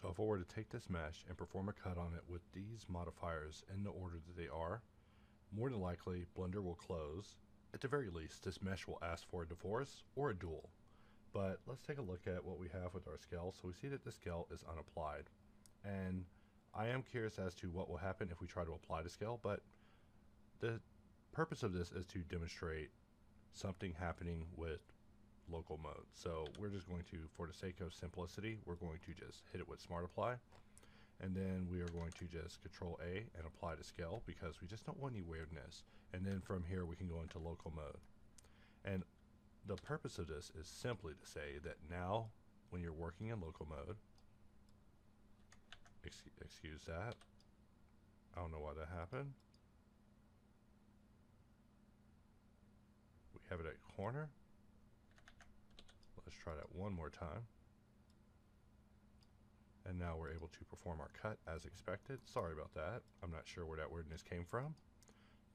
So if I were to take this mesh and perform a cut on it with these modifiers in the order that they are, more than likely Blender will close. At the very least, this mesh will ask for a divorce or a dual. But let's take a look at what we have with our scale. So we see that the scale is unapplied. And I am curious as to what will happen if we try to apply the scale, but the purpose of this is to demonstrate something happening with local mode. So we're just going to, for the sake of simplicity, we're going to just hit it with Smart Apply. And then we are going to just Control A and apply the scale because we just don't want any weirdness. And then from here we can go into local mode. And the purpose of this is simply to say that now when you're working in local mode, excuse that, I don't know why that happened. We have it at corner. Let's try that one more time. And now we're able to perform our cut as expected. Sorry about that. I'm not sure where that weirdness came from.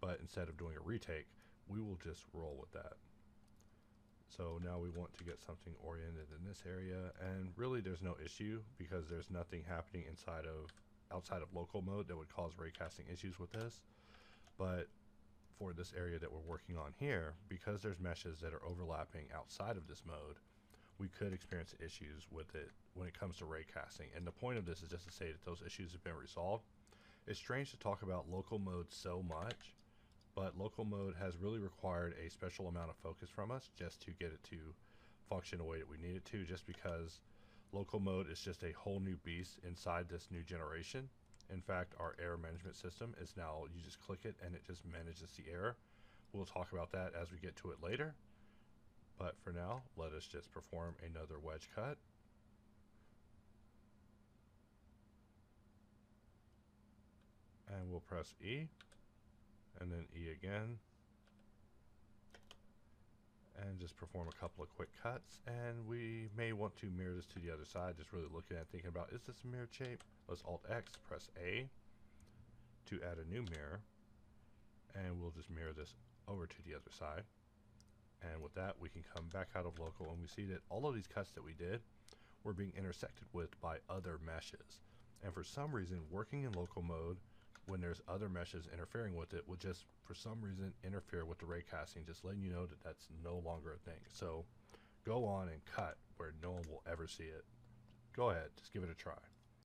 But instead of doing a retake, we will just roll with that. So now we want to get something oriented in this area. And really there's no issue because there's nothing happening outside of local mode that would cause raycasting issues with this. But for this area that we're working on here, because there's meshes that are overlapping outside of this mode, we could experience issues with it when it comes to raycasting. And the point of this is just to say that those issues have been resolved. It's strange to talk about local mode so much, but local mode has really required a special amount of focus from us just to get it to function the way that we need it to, just because local mode is just a whole new beast inside this new generation. In fact, our error management system is now, you just click it and it just manages the error. We'll talk about that as we get to it later. But for now, let us just perform another wedge cut. And we'll press E, and then E again. And just perform a couple of quick cuts. And we may want to mirror this to the other side, just really looking at thinking about, is this a mirrored shape? Let's Alt-X, press A to add a new mirror. And we'll just mirror this over to the other side. And with that, we can come back out of local and we see that all of these cuts that we did were being intersected with by other meshes. And for some reason, working in local mode, when there's other meshes interfering with it, would just, for some reason, interfere with the raycasting, just letting you know that that's no longer a thing. So go on and cut where no one will ever see it. Go ahead, just give it a try.